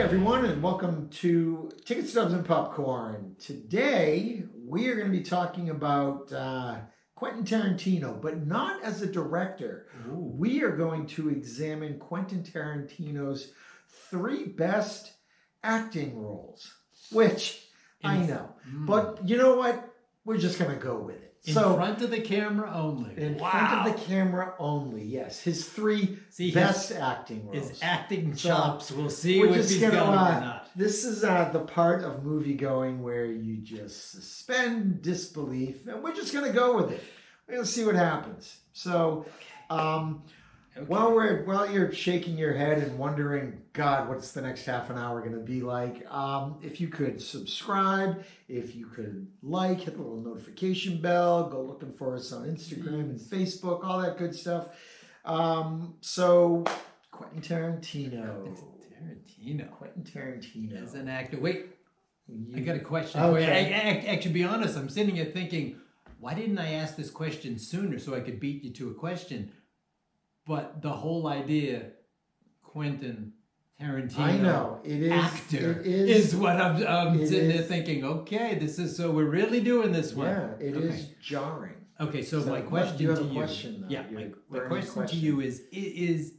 everyone, and welcome to Ticket Stubs and Popcorn. Today, we are going to be talking about Quentin Tarantino, but not as a director. Ooh. We are going to examine Quentin Tarantino's 3 best acting roles, which I know. But you know what? We're just going to go with it. In front of the camera only. In front of the camera only, yes. His 3 best acting roles. His acting chops. We'll see if he's got them or not. This is the part of movie going where you just suspend disbelief, and we're just going to go with it. We're going to see what happens. So, while you're shaking your head and wondering, God, what's the next half an hour going to be like? If you could subscribe, if you could hit the little notification bell, go looking for us on Instagram and Facebook, all that good stuff. So, Quentin Tarantino. Quentin Tarantino. As an actor. Wait, I got a question for you. Actually, to be honest, I'm sitting here thinking, why didn't I ask this question sooner so I could beat you to a question? But the whole idea, Quentin Tarantino, I know it is actor, is what I'm sitting there thinking. Okay, this is so we're really doing this one. Yeah, it is jarring. Okay, so my question to you, my question to you is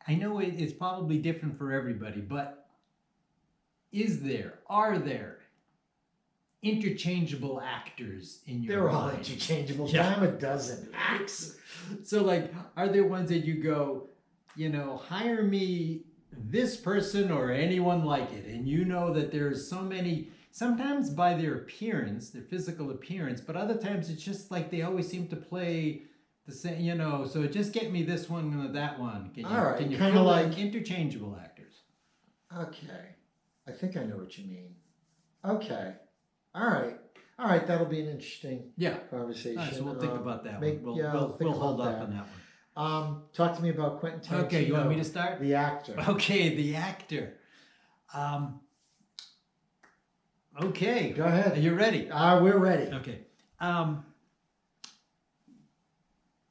I know it's probably different for everybody, but are there interchangeable actors in your They're mind? all interchangeable. Yeah. Damn, a dozen. So, are there ones that you go, hire me this person or anyone like it, and you know that there's so many, sometimes by their appearance, their physical appearance, but other times it's just like they always seem to play the same, so just get me this one or that one. Can you kind of like interchangeable actors? Okay. I think I know what you mean. Okay. All right, that'll be an interesting conversation. All right, so we'll think about that one. We'll hold off on that one. Talk to me about Quentin Tarantino. Okay, you want me to start? The actor. Okay, the actor. Okay. Go ahead. Are you ready? We're ready. Okay.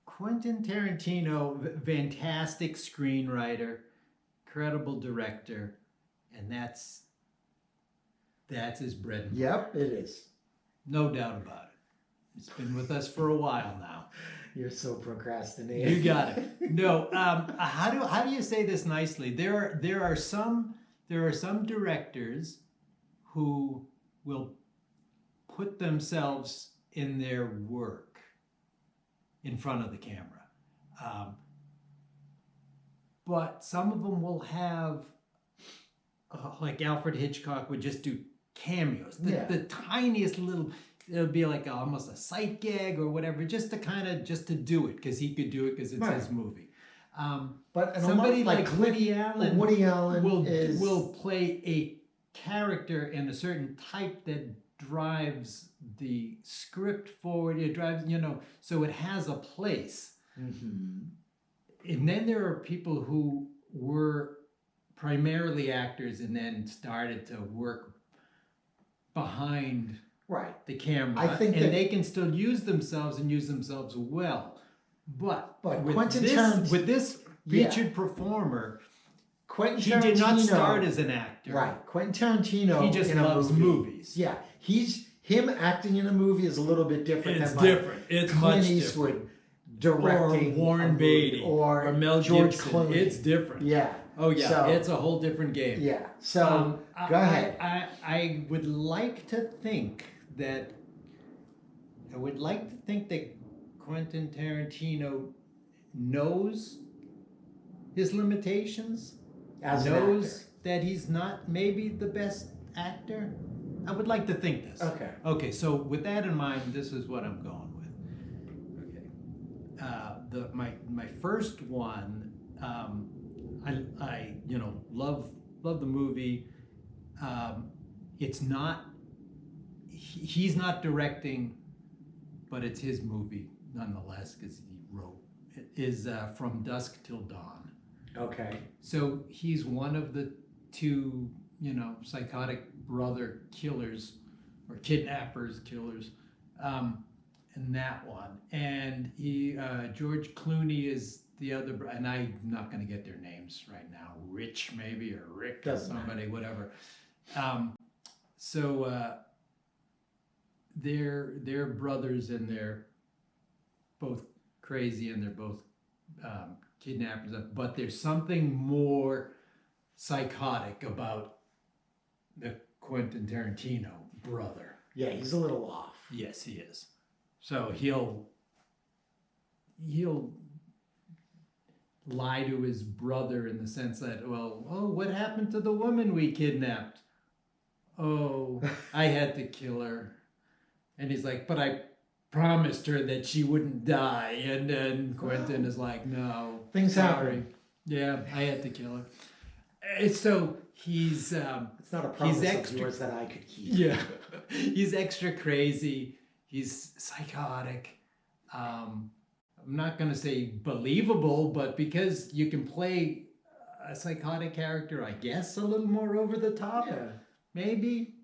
Quentin Tarantino, fantastic screenwriter, incredible director, and that's his bread and butter. Yep, it is. No doubt about it. It's been with us for a while now. You're so procrastinating. You got it. No, how do you say this nicely? There are some directors who will put themselves in their work in front of the camera. But some of them will have, like Alfred Hitchcock would just do cameos, the tiniest little, it'll be like almost a sight gag or whatever, just to do it because he could do it because it's his movie. But somebody like Woody Allen will play a character in a certain type that drives the script forward. It drives, so it has a place. Mm-hmm. And then there are people who were primarily actors and then started to work behind the camera, they can still use themselves well. But with this featured performer, he did not start as an actor. Right. Quentin Tarantino, he just loves movies. Yeah. Him acting in a movie is a little bit different than different. It's Clint much Eastwood different. Directing, or Warren Beatty, or Mel George Gibson. Clooney. It's different. Yeah. Oh yeah, so, it's a whole different game. Yeah. So go ahead. I would like to think that Quentin Tarantino knows his limitations, knows that he's not maybe the best actor. I would like to think this. Okay. So with that in mind, this is what I'm going with. Okay. My first one. I love the movie. It's not, he's not directing, but it's his movie nonetheless because he wrote. It is From Dusk Till Dawn. Okay. So he's one of the 2, psychotic brother killers or kidnappers, killers. In that one, and George Clooney is the other, and I'm not going to get their names right now. Rich maybe, or Rick, or Doesn't somebody, whatever. So they're brothers, and they're both crazy, and they're both kidnappers. But there's something more psychotic about the Quentin Tarantino brother. Yeah, he's a little off. Yes, he is. So he'll lie to his brother in the sense that, well, oh, what happened to the woman we kidnapped? Oh, I had to kill her. And he's like, but I promised her that she wouldn't die. And then Quentin is like, no. Things happen. Yeah, I had to kill her. And so he's... it's not a promise of yours that I could keep. Yeah. He's extra crazy. He's psychotic. I'm not going to say believable, but because you can play a psychotic character, I guess, a little more over the top, maybe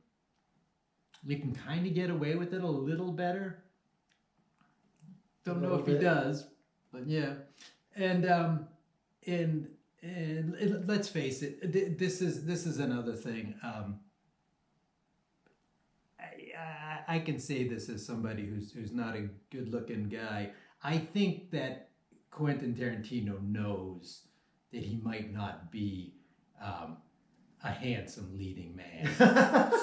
you can kind of get away with it a little better. Don't know if he does, but yeah. And let's face it, this is another thing. I can say this as somebody who's not a good-looking guy. I think that Quentin Tarantino knows that he might not be a handsome leading man.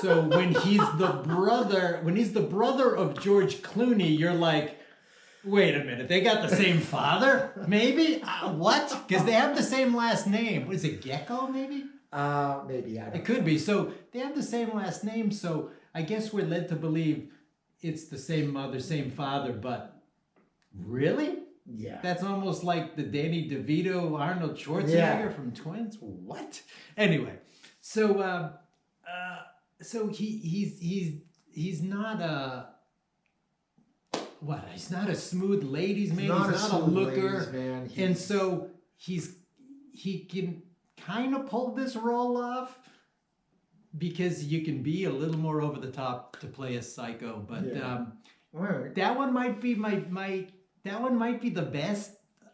So when he's the brother of George Clooney, you're like, wait a minute, they got the same father? Maybe? What? Because they have the same last name. What is it, Gecko, maybe? Maybe, I don't know. It could be. So they have the same last name, so I guess we're led to believe it's the same mother, same father, but really? Yeah. That's almost like the Danny DeVito, Arnold Schwarzenegger from Twins? What? Anyway, so he's not a... What? He's not a smooth ladies man. He's not a looker. Man. And so he can kind of pull this role off because you can be a little more over the top to play a psycho. But that one might be that one might be the best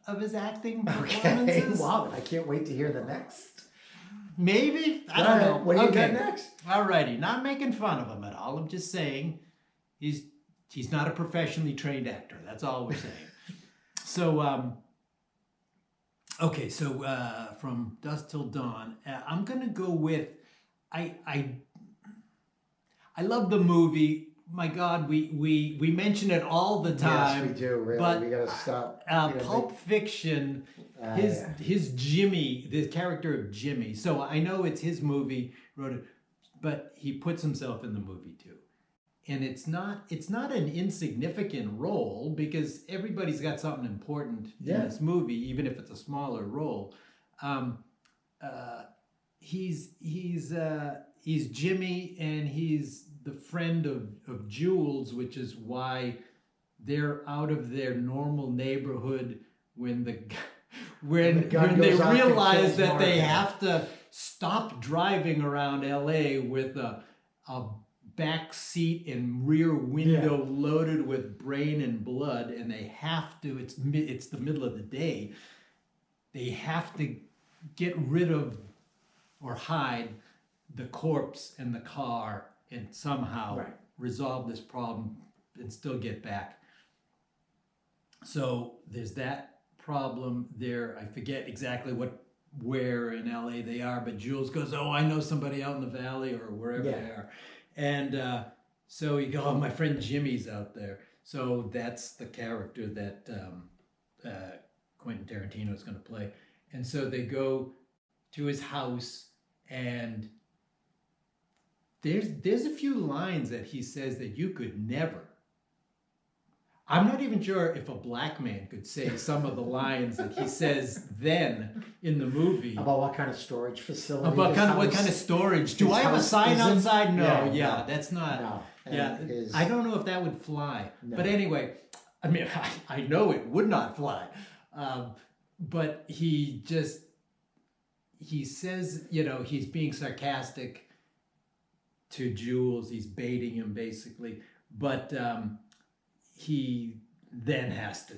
of his acting performances. Okay. Wow, I can't wait to hear the next. Maybe. I don't know. What do you got next? Alrighty. Not making fun of him at all. I'm just saying he's not a professionally trained actor. That's all we're saying. So, okay. So from Dusk Till Dawn, I'm going to go with, I love the movie. My God, we mention it all the time. Yes, we do. Really, but, we got to stop. Pulp Fiction, his Jimmy, the character of Jimmy. So I know it's his movie, wrote it, but he puts himself in the movie too. And it's not an insignificant role because everybody's got something important in this movie, even if it's a smaller role. He's Jimmy, and he's the friend of Jules, which is why they're out of their normal neighborhood when they realize that they have to stop driving around LA with a back seat and rear window loaded with brain and blood, and they have to, it's the middle of the day, they have to get rid of or hide the corpse and the car and somehow resolve this problem and still get back. So there's that problem there. I forget exactly where in LA they are, but Jules goes, oh, I know somebody out in the valley or wherever they are. And so you go, oh, my friend Jimmy's out there. So that's the character that Quentin Tarantino is going to play. And so they go to his house, and there's a few lines that he says that you could never. I'm not even sure if a black man could say some of the lines that he says then in the movie. About what kind of storage facility? About what kind of storage? Do I have a sign outside? No, that's not. No. I don't know if that would fly. No. But anyway, I mean, I know it would not fly. But he says, he's being sarcastic to Jules. He's baiting him basically. But he then has to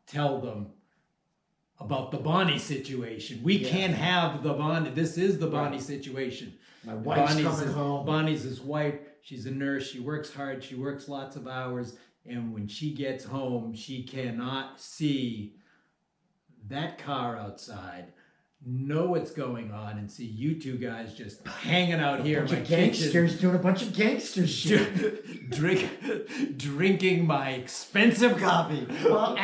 tell them about the Bonnie situation. We can't have the Bonnie. This is the Bonnie situation. My wife's coming his, home. Bonnie's his wife. She's a nurse. She works hard. She works lots of hours. And when she gets home, she cannot see that car outside, know what's going on, and see you two guys just hanging out here in my gangsters doing a bunch of gangster shit. Drinking my expensive coffee. Well,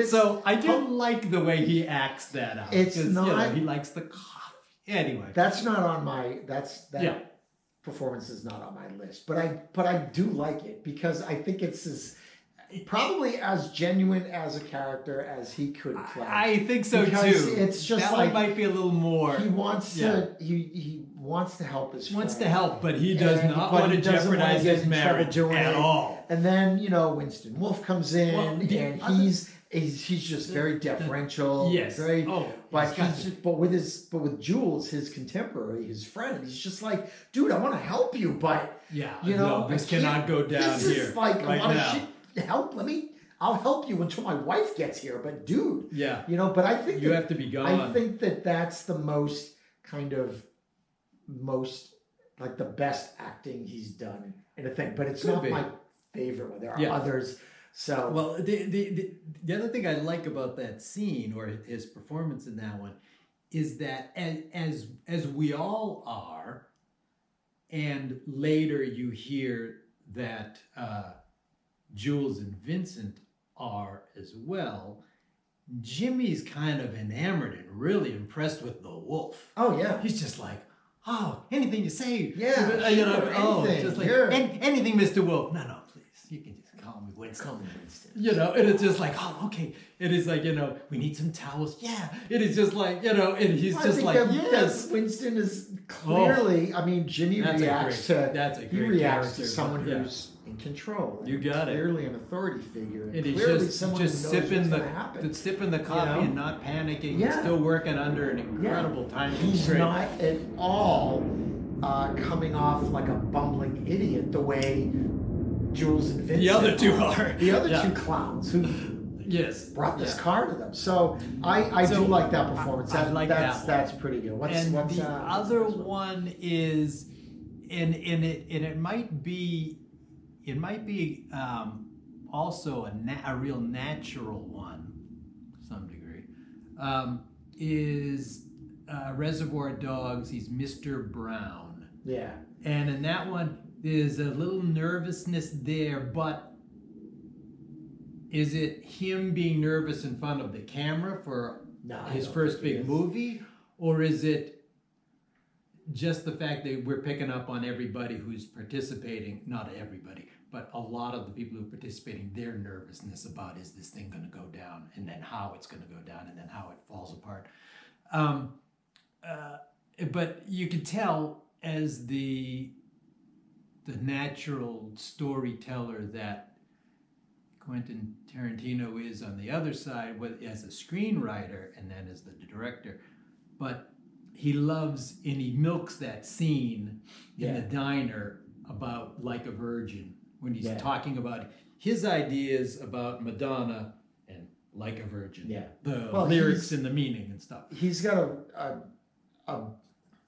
So I do like the way he acts that out. It's not. He likes the coffee. Anyway, that's not on my. Performance is not on my list, but I do like it because I think it's probably as genuine as a character as he could play. I think so because too. It's just that like one might be a little more. He wants to. He wants to help his. Wants friend. to help, but he does not want to jeopardize his marriage at all. And then Winston Wolfe comes in, and he's just very deferential. Yes. Very. But with Jules, his contemporary, his friend, he's just like, dude, I want to help you, but this cannot go down here. This is like right a lot now. of shit. I'll help you until my wife gets here, but dude, but I think you have to be gone. I think that's the most like the best acting he's done in a thing, but it's not my favorite one. There are others. So well, the other thing I like about that scene or his performance in that one is that as we all are, and later you hear that Jules and Vincent are as well. Jimmy's kind of enamored and really impressed with the wolf. Oh yeah, he's just like, oh, anything you say. Yeah, anything. Just like anything, Mr. Wolf. No, please, you can just call me Winston. Call me Winston. And it's just like, oh, okay. It is like, we need some towels. Yeah. It is just like, and he's just like, yes. Winston is clearly. I mean, Jimmy reacts to someone who's in control. You got clearly an authority figure. And he's clearly just someone just who knows sipping what's the coffee and not panicking. He's still working under an incredible time constraint. He's not at all coming off like a bumbling idiot the way Jules and Vincent. The other two are. The other two clowns who brought this car to them. So I do like that performance. That's pretty good. What's the other one is, and it might be also a real natural one to some degree, is Reservoir Dogs. He's Mr. Brown. Yeah. And in that one, there's a little nervousness there, but is it him being nervous in front of the camera for his first big movie? Or is it just the fact that we're picking up on everybody who's participating, not everybody, but a lot of the people who are participating, their nervousness about, is this thing going to go down, and then how it's going to go down, and then how it falls apart. But you can tell as the natural storyteller that Quentin Tarantino is on the other side, as a screenwriter and then as the director. But he loves and he milks that scene in the diner about Like a Virgin, when he's talking about his ideas about Madonna and Like a Virgin. Yeah. The lyrics and the meaning and stuff. He's got a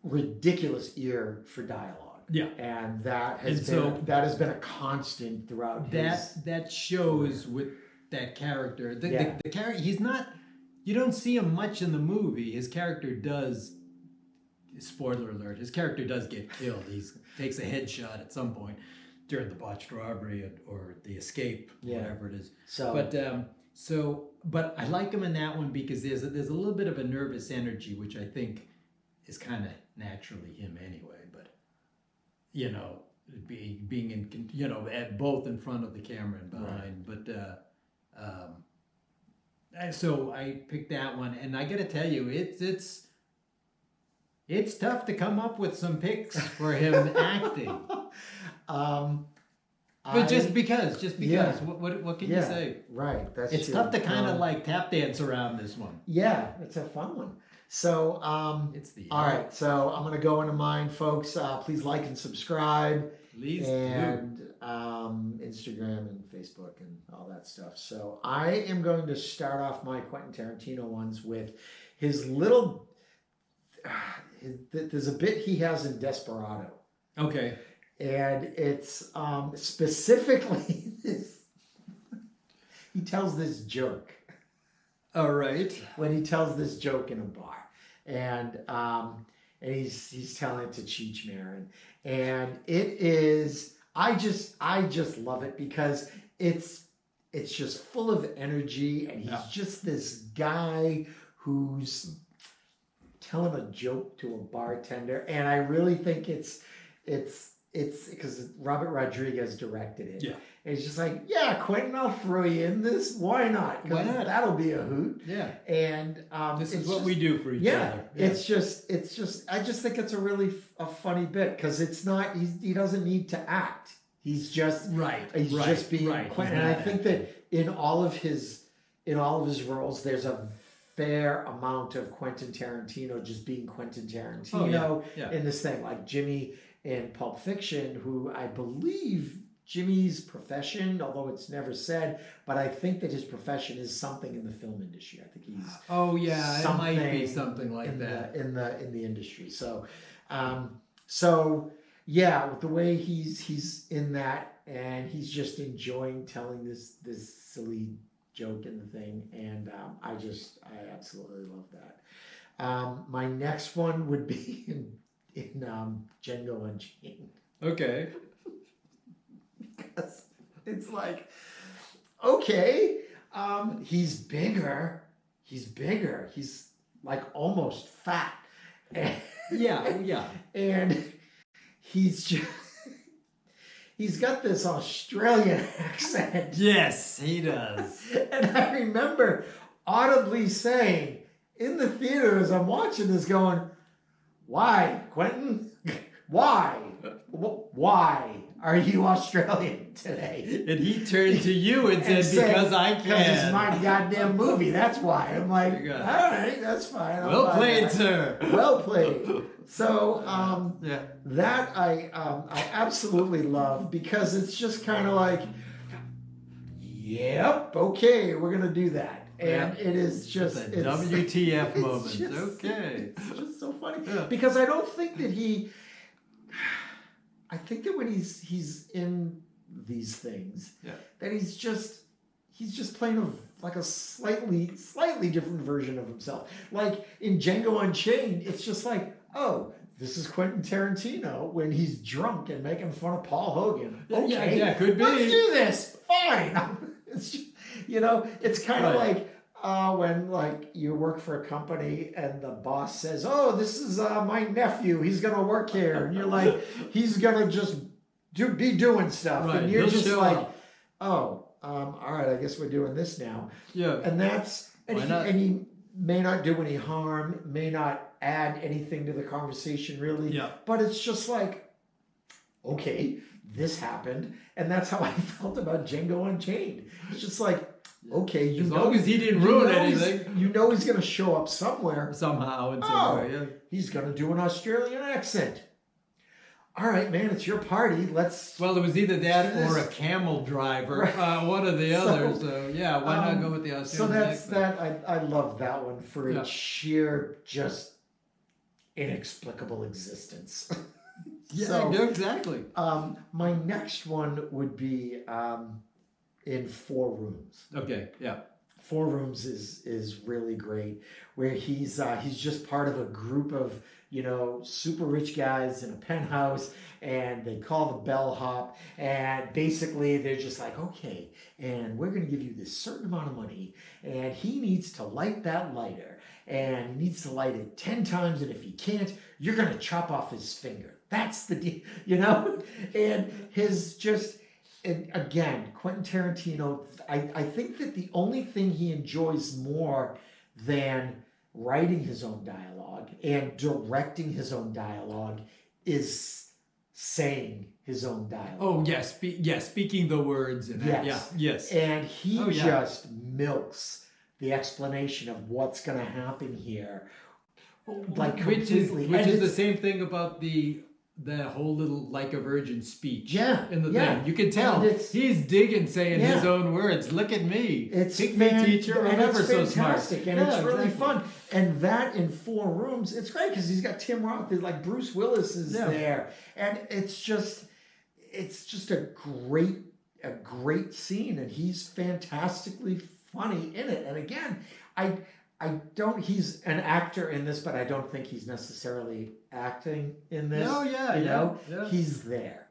ridiculous ear for dialogue. Yeah, and that has been a constant throughout his. That shows with that character. The character, he's not. You don't see him much in the movie. His character does. Spoiler alert: his character does get killed. He takes a headshot at some point during the botched robbery or the escape, whatever it is. But I like him in that one because there's a little bit of a nervous energy, which I think is kind of naturally him anyway. But being in, at both in front of the camera and behind. Right. But so I picked that one, and I got to tell you, it's tough to come up with some picks for him acting. But just because, what can you say? Right, it's tough to kind of like tap dance around this one. Yeah, it's a fun one. So, all right. So I'm going to go into mine, folks. Please like and subscribe. Please do. Instagram and Facebook and all that stuff. So I am going to start off my Quentin Tarantino ones with his little. There's a bit he has in Desperado. Okay. And it's specifically this. He tells this joke. All right. When he tells this joke in a bar, and he's telling it to Cheech Marin, and it is. I just love it because it's just full of energy, and he's just this guy who's telling a joke to a bartender, and I really think it's because Robert Rodriguez directed it. Yeah. And it's just like, yeah, Quentin, I'll throw you in this. Why not? Why not? That'll be a hoot. Yeah. And this is what we do for each other. Yeah. It's just. I just think it's a really a funny bit because it's not. He doesn't need to act. He's just He's just being Quentin. And I think that in all of his roles, there's a fair amount of Quentin Tarantino just being Quentin Tarantino in this thing, like Jimmy in Pulp Fiction, who I believe Jimmy's profession, although it's never said, but I think that his profession is something in the film industry. I think he's it might be something like that in the industry. So, with the way he's in that, and he's just enjoying telling this silly joke in the thing, and I absolutely love that. My next one would be in Django Unchained. Okay. Because it's like, okay, he's bigger. He's like almost fat. And, and he's just. He's got this Australian accent. Yes, he does. And I remember audibly saying in the theater as I'm watching this going, why, Quentin? Why? Why are you Australian today? And he turned to you and said, because I can. Because it's my goddamn movie, that's why. I'm like, all right, that's fine. Well played, sir. Well played. So that I absolutely love because it's just kind of like, yep, okay, we're gonna do that, and it is just a WTF moment. Just, okay, it's just so funny because I don't think that I think that when he's in these things, that he's just playing like a slightly different version of himself. Like in Django Unchained, it's just like, oh, this is Quentin Tarantino when he's drunk and making fun of Paul Hogan. Okay, could be. Let's do this. Fine. It's just, it's kind of like when like you work for a company and the boss says, "Oh, this is my nephew. He's gonna work here," and you're like, "He's gonna just be doing stuff," and you're just like, "Oh, all right. I guess we're doing this now." Yeah, and he may not do any harm, may not add anything to the conversation really. Yeah. But it's just like, okay, this happened, and that's how I felt about Django Unchained. It's just like, okay, as long as he didn't ruin anything, he's going to show up somewhere somehow and somewhere. Yeah. He's going to do an Australian accent. All right, man, it's your party. Well, it was either that or a camel driver, one or the other. So why not go with the Australian So that's accent? I love that one for its sheer just inexplicable existence. Exactly. My next one would be in Four Rooms. Okay, yeah. Four Rooms is really great, where he's just part of a group of super rich guys in a penthouse, and they call the bellhop, and basically they're just like, okay, and we're going to give you this certain amount of money, and he needs to light that lighter, and he needs to light it 10 times, and if he can't, you're going to chop off his finger. That's the deal, and and again, Quentin Tarantino, I think that the only thing he enjoys more than writing his own dialogue and directing his own dialogue is saying his own dialogue. Oh, yes. Speaking the words. And yes. And he just milks the explanation of what's going to happen here. Like which is the same thing about the that whole little like a virgin speech Yeah, in the yeah. thing. You can tell And it's- he's digging, saying his Yeah. own words. Look at me. It's Pick me, teacher. I'm and ever it's so smart. fantastic, and Yeah, it's really exactly. fun. And that in 4 rooms, it's great because he's got Tim Roth. There's like Bruce Willis is Yeah. there, and it's just a great scene, and he's fantastically funny in it. And again, I don't. He's an actor in this, but I don't think he's necessarily acting in this. No, yeah, you yeah, know, yeah. he's there,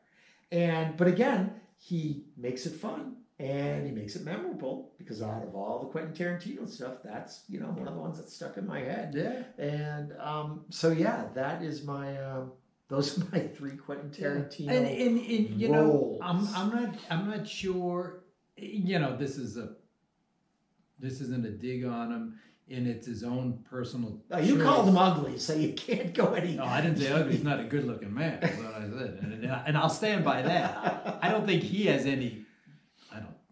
but again, he makes it fun. And he makes it memorable because out of all the Quentin Tarantino stuff, that's one of the ones that stuck in my head. Yeah. And so yeah, that is my those are my 3 Quentin Tarantino. And you roles. know, I'm not sure. You know, this isn't a dig on him, and it's his own personal. You choice. called him ugly, so you can't go any. No, I didn't say ugly. He's not a good-looking man. That's what I said, and I'll stand by that. I don't think he has any.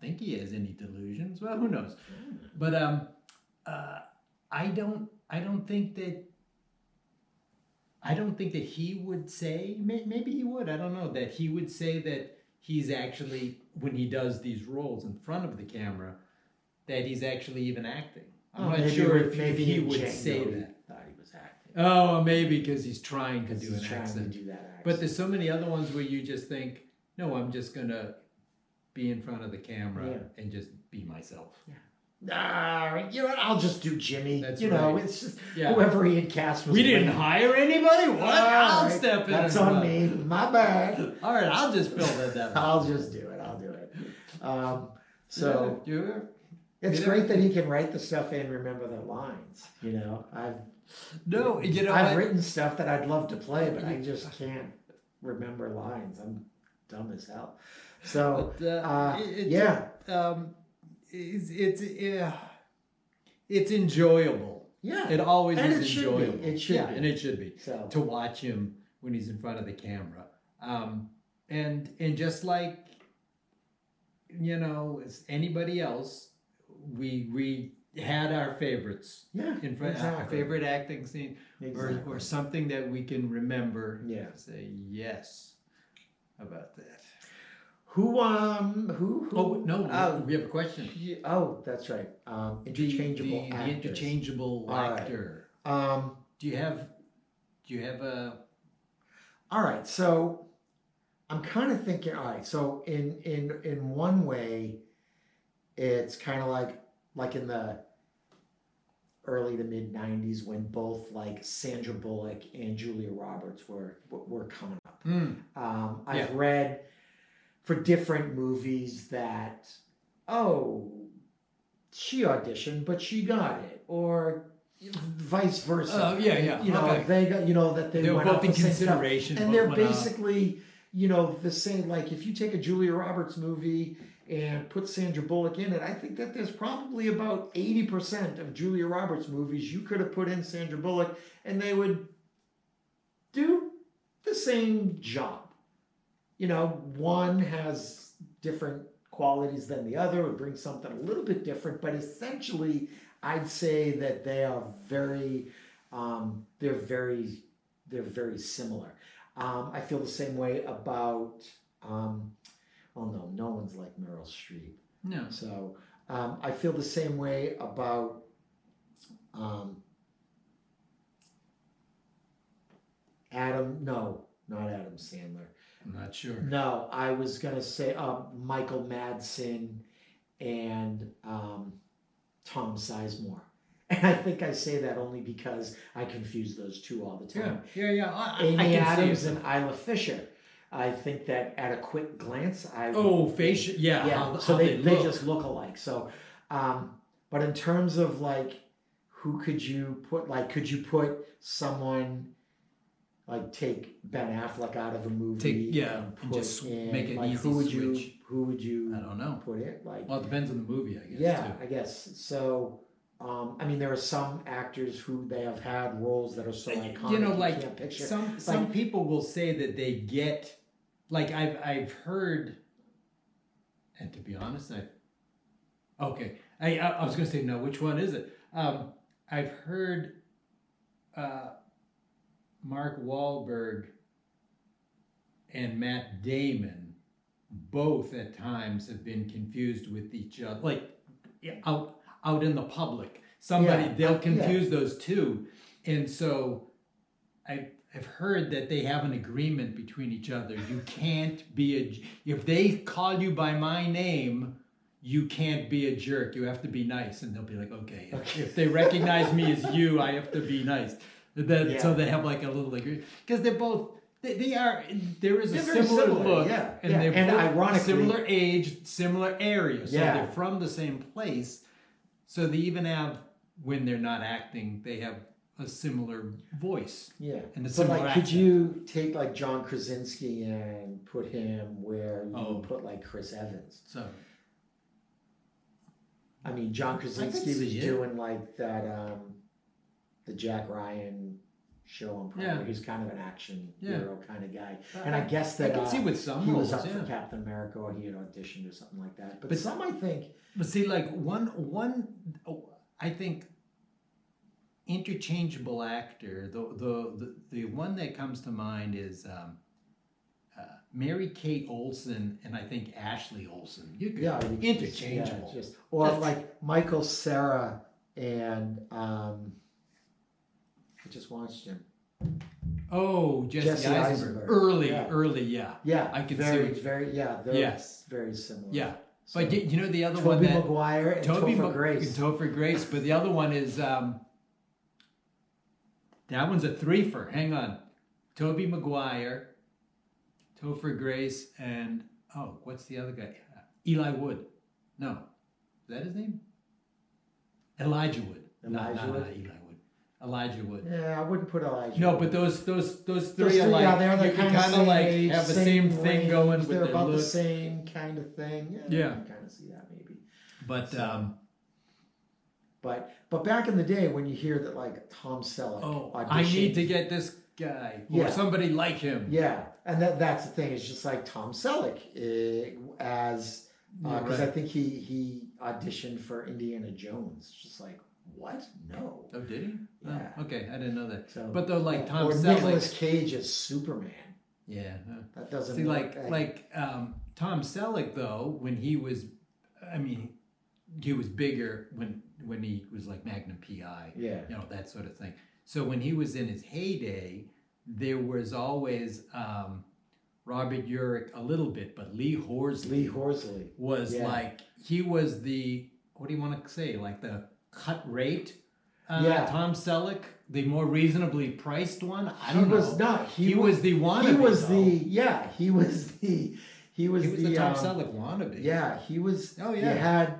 Delusions. Well, who knows? But I don't think that he would say. Maybe he would. I don't know that he would say that he's actually, when he does these roles in front of the camera, that he's actually even acting. I'm not sure if he would say that. Thought he was acting. Oh, maybe because he's trying to do an trying accent. to do that accent. But there's so many other ones where you just think, no, I'm just gonna be in front of the camera and just be myself. You know what? I'll just do Jimmy. That's right. It's just whoever he had cast was. We didn't hire anybody. What? I'll step in. That's on me. My bad. All right, I'll just fill that. I'll just do it. I'll do it. So yeah, it's great that he can write the stuff and remember the lines. You know, I've written stuff that I'd love to play, but I just can't remember lines. I'm dumb as hell. So it's enjoyable. Yeah, it always and is enjoyable. It should be. And it should be to watch him when he's in front of the camera. And just like as anybody else, we had our favorites. Yeah, in front our favorite acting scene, or something that we can remember. Yeah, say yes about that. Who? Oh no! We have a question. That's right. Interchangeable the interchangeable actor. Right. Do you have a? All right. So I'm kind of thinking. All right. So in one way, it's kind of like in the early to mid 90s when both like Sandra Bullock and Julia Roberts were coming up. I've read for different movies that she auditioned but she got it, or vice versa. They got that they went both up in the same consideration, stuff. And they're basically the same. Like if you take a Julia Roberts movie and put Sandra Bullock in it, I think that there's probably about 80% of Julia Roberts movies you could have put in Sandra Bullock and they would do the same job. One has different qualities than the other, would bring something a little bit different, but essentially I'd say that they are very similar. I feel the same way about no one's like Meryl Streep. No. So I feel the same way about not Adam Sandler. I'm not sure. No, I was gonna say Michael Madsen and Tom Sizemore. And I think I say that only because I confuse those two all the time. Yeah. Amy Adams and Isla Fisher. I think that at a quick glance, facial, so they just look alike. So, but in terms of like, who could you put? Like, could you put someone? Like take Ben Affleck out of a movie, and just make it easy switch. Who would you? I don't know. Put it like. Well, it depends on the movie, I guess. Yeah, I guess so. There are some actors who they have had roles that are so iconic. You can't picture. Some people will say that they get, like I've heard, and to be honest, I was going to say no. Which one is it? I've heard. Mark Wahlberg and Matt Damon both at times have been confused with each other, like out in the public. They'll confuse those two, and so I've heard that they have an agreement between each other. You can't be if they call you by my name, you can't be a jerk. You have to be nice, and they'll be like, okay. If they recognize me as you, I have to be nice. So they have like a little agreement because they're both. There is a similar look, and they're both ironically similar age, similar area, so they're from the same place. So they even have, when they're not acting, they have a similar voice. Yeah, and a similar accent. Could you take like John Krasinski and put him where you put like Chris Evans? So, I mean, John Krasinski was doing like that, the Jack Ryan show on Prime. He's kind of an action hero kind of guy, and I guess that I can see with some he roles, was up for Captain America or he had auditioned or something like that. But some, I think. But see, like one, I think, interchangeable actor. The one that comes to mind is Mary Kate Olsen and I think Ashley Olsen. You could interchangeable. Like Michael Cera and I just watched him. Oh, Jesse Eisenberg. Early, yeah. I could very, see. very, they're very similar. Yeah. So, but you know the other Tobey one Maguire and Topher Grace. Topher Grace, but the other one is that one's a threefer. Hang on, Tobey Maguire, Topher Grace, and what's the other guy? Eli Wood. No, is that his name? Elijah Wood. Not Eli Wood. Elijah Wood. Yeah, I wouldn't put Elijah. No, but those three are like you kind of like have the same thing going with their their about look. the same kind of thing. Yeah, you can kind of see that maybe. But but back in the day when you hear that like Tom Selleck auditioned, I need to get this guy or somebody like him. Yeah, and that's the thing. It's just like Tom Selleck as because I think he auditioned for Indiana Jones. Just like. What? No. Oh, did he? Yeah. Oh, okay, I didn't know that. So, but though, like Tom or Selleck, Nicolas Cage as Superman. Yeah. That doesn't. See, Tom Selleck though, when he was, he was bigger when he was like Magnum PI. Yeah. You know, that sort of thing. So when he was in his heyday, there was always Robert Urich a little bit, but Lee Horsley was like he was the what do you want to say like the cut rate. Tom Selleck, the more reasonably priced one. I don't know. He was the wannabe. He was the Tom Selleck wannabe. Yeah, he was. Oh yeah.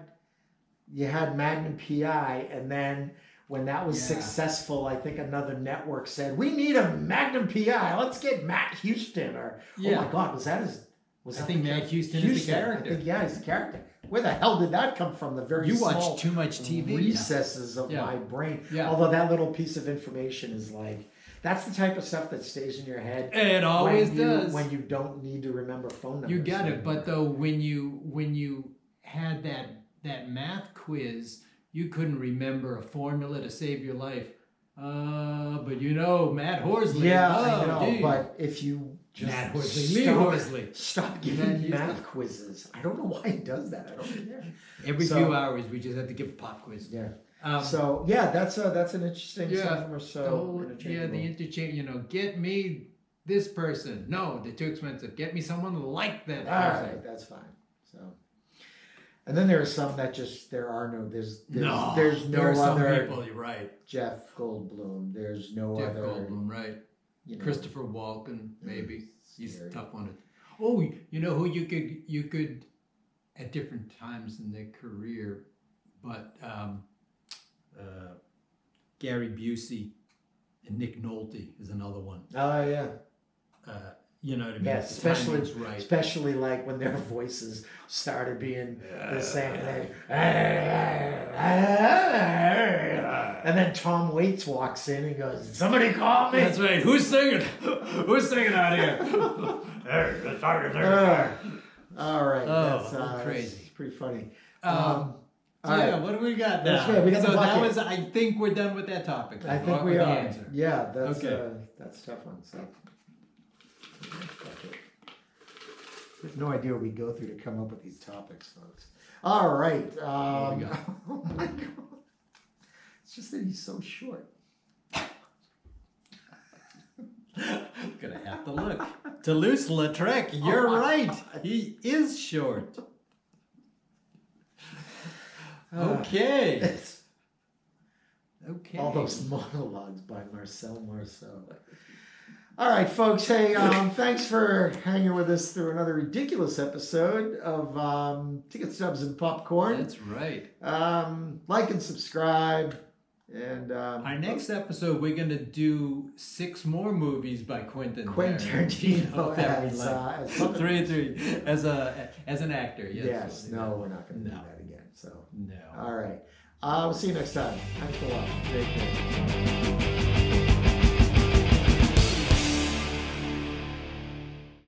You had Magnum PI, and then when that was successful, I think another network said, "We need a Magnum PI. Let's get Matt Houston." Or oh my God, was that his? I think Matt Houston is the character. I think he's the character. Where the hell did that come from? The very small watch too much TV recesses of my brain. Yeah. Although that little piece of information is like that's the type of stuff that stays in your head. It always does when you don't need to remember phone numbers. You get it, but though when you had that math quiz, you couldn't remember a formula to save your life. But Matt Horsley. Yeah, I know. But if you Matt Horsley, stop giving math quizzes. I don't know why he does that. I don't know. Every few hours, we just have to give a pop quiz. Yeah. That's an interesting sophomore. The interchange. Get me this person. No, they're too expensive. Get me someone like that person. All right, that's fine. So. And then there are some that just there's no there are some other people. You're right. Jeff Goldblum. There's no Jeff other. Goldblum, right? Christopher Walken, maybe he's a tough one. Oh, you know who you could at different times in their career, but Gary Busey and Nick Nolte is another one. Oh yeah. You know what I mean? Yeah, especially like when their voices started being the same thing. And then Tom Waits walks in and goes, "Somebody call me." That's right. Who's singing? Who's singing out here? All right. That's crazy. That's pretty funny. Right. What do we got now? That's right. We got the bucket. I think we're done with that topic. I think we are. Answer. Yeah, that's a tough one. So. There's no idea what we go through to come up with these topics, folks. All right. What do we got? Oh my God. It's just that he's so short. Gonna have to look. Toulouse-Lautrec, you're right. He is short. Okay. Okay. All those monologues by Marcel Marceau. All right, folks. Hey, thanks for hanging with us through another ridiculous episode of Ticket Stubs and Popcorn. That's right. Like and subscribe. And our next episode, we're gonna do 6 more movies by Quentin Tarantino that we as, like. as 3 as an actor. Yes. No, we're not going to do No. that again. So. No. All right. We'll see you next time. Thanks a lot. Take care.